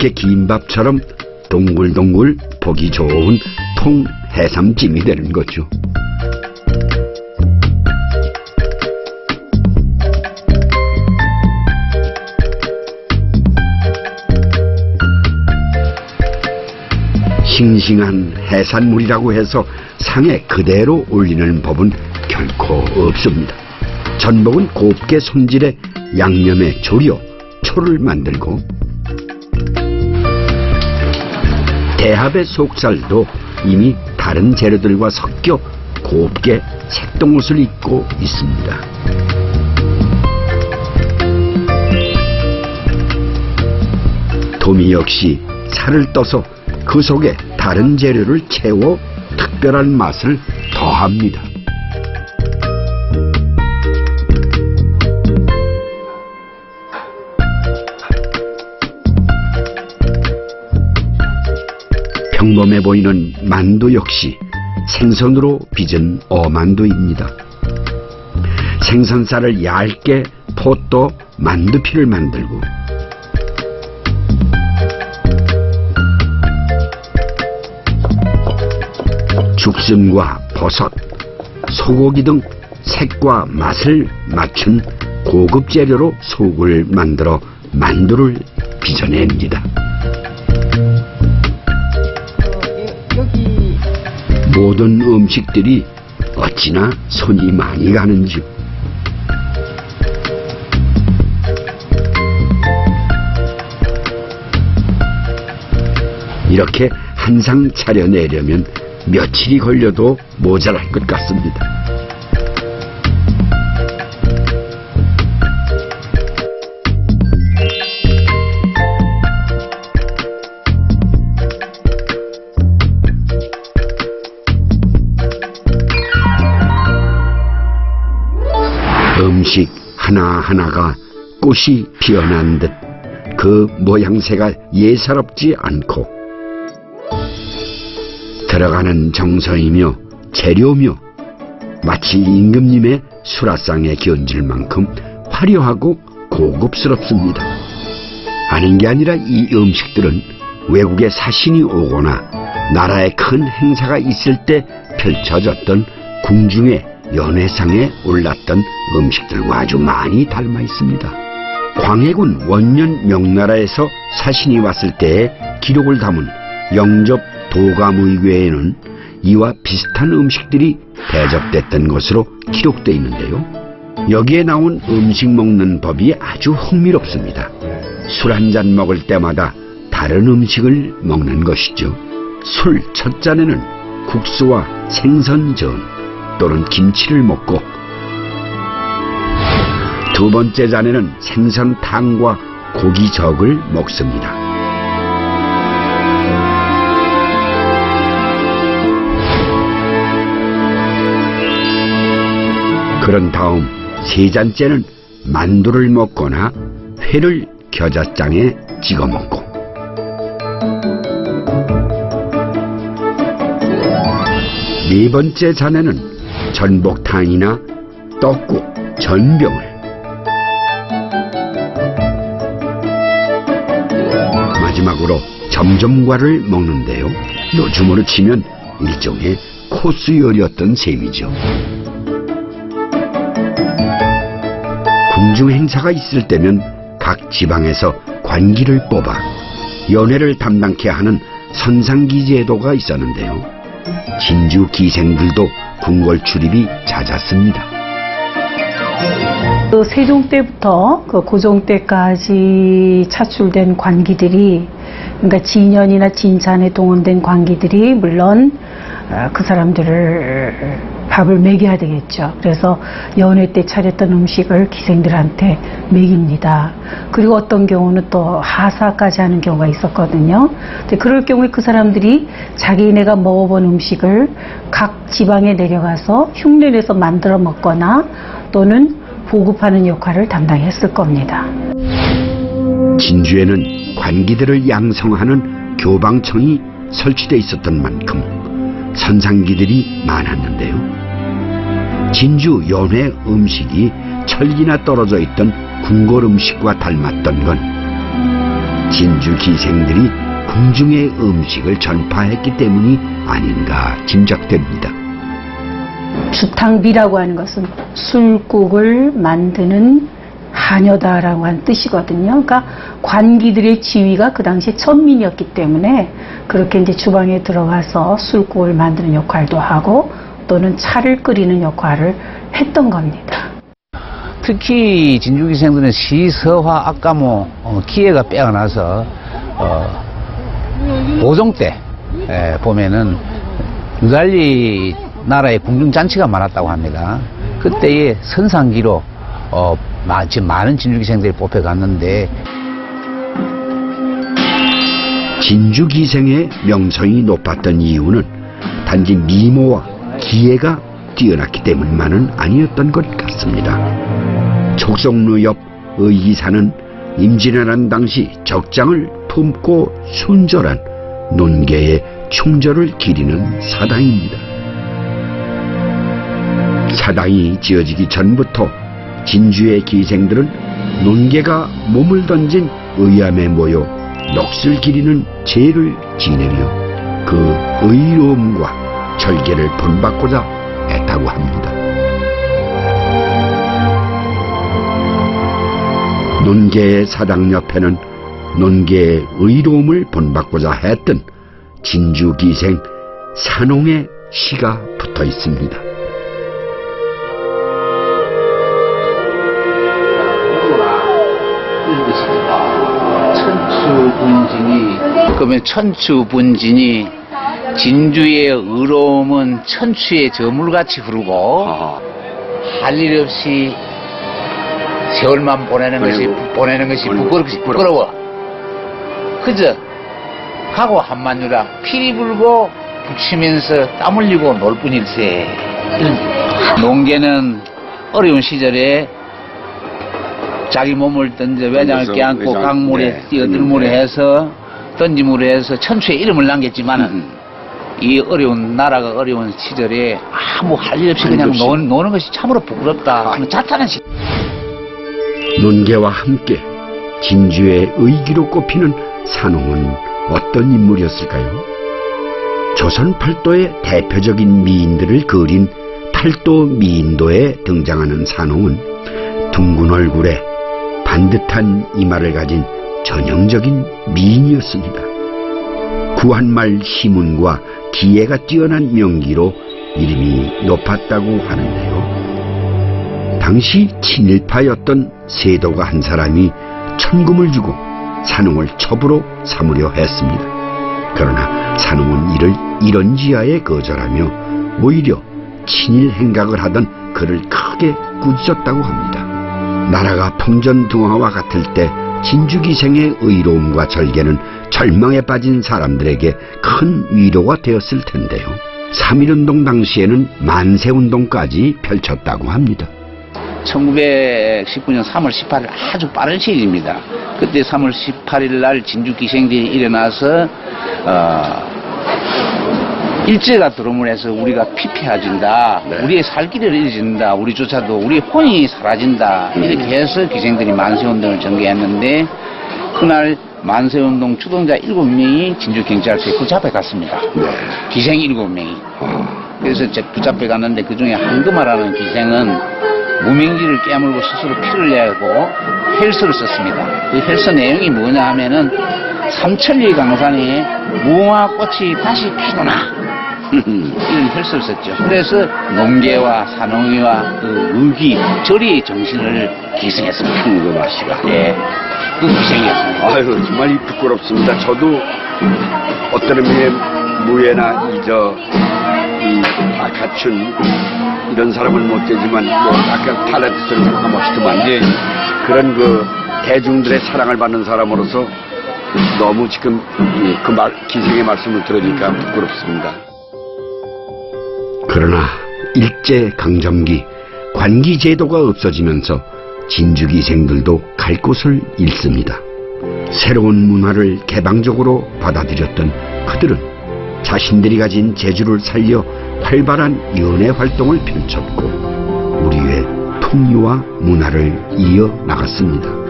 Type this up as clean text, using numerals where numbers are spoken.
이렇게 김밥처럼 동글동글 보기 좋은 통해삼찜이 되는 거죠. 싱싱한 해산물이라고 해서 상에 그대로 올리는 법은 결코 없습니다. 전복은 곱게 손질해 양념에 졸여 초를 만들고, 대합의 속살도 이미 다른 재료들과 섞여 곱게 색동옷을 입고 있습니다. 도미 역시 살을 떠서 그 속에 다른 재료를 채워 특별한 맛을 더합니다. 평범해 보이는 만두 역시 생선으로 빚은 어만두입니다. 생선살을 얇게 포떠 만두피를 만들고, 죽순과 버섯, 소고기 등 색과 맛을 맞춘 고급 재료로 속을 만들어 만두를 빚어냅니다. 모든 음식들이 어찌나 손이 많이 가는지. 이렇게 한 상 차려내려면 며칠이 걸려도 모자랄 것 같습니다. 음식 하나하나가 꽃이 피어난 듯 그 모양새가 예사롭지 않고, 들어가는 정성이며 재료며 마치 임금님의 수라상에 기얹을 만큼 화려하고 고급스럽습니다. 아닌 게 아니라 이 음식들은 외국에 사신이 오거나 나라에 큰 행사가 있을 때 펼쳐졌던 궁중의 연회상에 올랐던 음식들과 아주 많이 닮아 있습니다. 광해군 원년 명나라에서 사신이 왔을 때의 기록을 담은 영접 도가무이궤에는 이와 비슷한 음식들이 대접됐던 것으로 기록되어 있는데요. 여기에 나온 음식 먹는 법이 아주 흥미롭습니다. 술 한 잔 먹을 때마다 다른 음식을 먹는 것이죠. 술 첫 잔에는 국수와 생선전 또는 김치를 먹고, 두 번째 잔에는 생선탕과 고기적을 먹습니다. 그런 다음 세 잔째는 만두를 먹거나 회를 겨자장에 찍어 먹고, 네 번째 잔에는 전복탕이나 떡국, 전병을, 마지막으로 점점과를 먹는데요. 요즘으로 치면 일종의 코스 요리였던 셈이죠. 궁중 행사가 있을 때면 각 지방에서 관기를 뽑아 연회를 담당케 하는 선상기 제도가 있었는데요. 진주 기생들도 궁궐 출입이 잦았습니다. 세종 때부터 고종 때까지 차출된 관기들이, 그러니까 진연이나 진찬에 동원된 관기들이 물론 그 사람들을 밥을 먹여야 되겠죠. 그래서 연회 때 차렸던 음식을 기생들한테 먹입니다. 그리고 어떤 경우는 또 하사까지 하는 경우가 있었거든요. 근데 그럴 경우에 그 사람들이 자기네가 먹어본 음식을 각 지방에 내려가서 흉내내서 만들어 먹거나 또는 보급하는 역할을 담당했을 겁니다. 진주에는 관기들을 양성하는 교방청이 설치되어 있었던 만큼 선상기들이 많았는데요. 진주 연회 음식이 철기나 떨어져 있던 궁궐 음식과 닮았던 건 진주 기생들이 궁중의 음식을 전파했기 때문이 아닌가 짐작됩니다. 주탕비라고 하는 것은 술국을 만드는 하녀다라고 하는 뜻이거든요. 그러니까 관기들의 지위가 그 당시에 천민이었기 때문에 그렇게 이제 주방에 들어가서 술국을 만드는 역할도 하고 또는 차를 끓이는 역할을 했던 겁니다. 특히 진주기생들은 시서화 악가모 기회가 빼어나서 고종 때 보면은 유달리 나라에 궁중잔치가 많았다고 합니다. 그때의 선상기로 지금 많은 진주기생들이 뽑혀갔는데, 진주기생의 명성이 높았던 이유는 단지 미모와 기회가 뛰어났기 때문만은 아니었던 것 같습니다. 촉성루 옆 의기사는 임진왜란 당시 적장을 품고 순절한 논계의 충절을 기리는 사당입니다. 사당이 지어지기 전부터 진주의 기생들은 논계가 몸을 던진 의암에 모여 넋을 기리는 죄를 지내며 그 의로움과 절개를 본받고자 했다고 합니다. 논계의 사당 옆에는 논계의 의로움을 본받고자 했던 진주기생 산홍의 시가 붙어 있습니다. 천추분진이, 그러면 천추분진이 진주의 의로움은 천추의 저물같이 흐르고 할 일 없이 세월만 보내는 것이 부끄러워. 그저 가고 한마누라 피리 불고 북치면서 땀 흘리고 놀 뿐일세. 농계는 어려운 시절에 자기 몸을 던져 외장을 껴안고 강물에 뛰어들물에 해서 던짐으로 해서 천추의 이름을 남겼지만은 이 어려운 나라가 어려운 시절에 아무 할 일 없이 그냥 노는 것이 참으로 부끄럽다 하는 자타는 시. 논계와 함께 진주의 의기로 꼽히는 산홍은 어떤 인물이었을까요? 조선 팔도의 대표적인 미인들을 그린 팔도 미인도에 등장하는 산홍은 둥근 얼굴에 반듯한 이마를 가진 전형적인 미인이었습니다. 구한말 시문과 기회가 뛰어난 명기로 이름이 높았다고 하는데요. 당시 친일파였던 세도가 한 사람이 천금을 주고 산홍을 첩으로 삼으려 했습니다. 그러나 산홍은 이를 이런지하에 거절하며 오히려 친일 행각을 하던 그를 크게 꾸짖었다고 합니다. 나라가 풍전등화와 같을 때 진주기생의 의로움과 절개는 절망에 빠진 사람들에게 큰 위로가 되었을 텐데요. 3.1운동 당시에는 만세운동까지 펼쳤다고 합니다. 1919년 3월 18일 아주 빠른 시일입니다. 그때 3월 18일 날 진주기생들이 일어나서 일제가 들어오면 해서 우리가 피폐해진다, 우리의 살 길을 잃어진다, 우리조차도 우리의 혼이 사라진다, 이렇게 해서 기생들이 만세운동을 전개했는데, 그날 만세운동 주동자 7명이 진주경찰서에 붙잡혀 갔습니다. 기생 7명이. 그래서 붙잡혀 갔는데 그 중에 한금아라는 기생은 무명지를 깨물고 스스로 피를 내고 헬서를 썼습니다. 그 헬서 내용이 뭐냐 하면은 삼천리 강산에 무화꽃이 다시 피도나 이런 헬서를 썼죠. 그래서 농계와 산홍이와 그 의기, 절의 정신을 기승했습니다. 한금아 씨가. 예, 그 기생이었습니다. 아유, 정말 부끄럽습니다. 저도 어떤 의미의 무예나 다 갖춘 이런 사람은 못 되지만 아까 탤런트처럼 뭐가 멋있더만 그런 그 대중들의 사랑을 받는 사람으로서 너무 지금 기생의 말씀을 들으니까 부끄럽습니다. 그러나 일제 강점기 관기 제도가 없어지면서 진주기생들도 갈 곳을 잃습니다. 새로운 문화를 개방적으로 받아들였던 그들은 자신들이 가진 재주를 살려 활발한 연애 활동을 펼쳤고 우리의 풍류와 문화를 이어나갔습니다.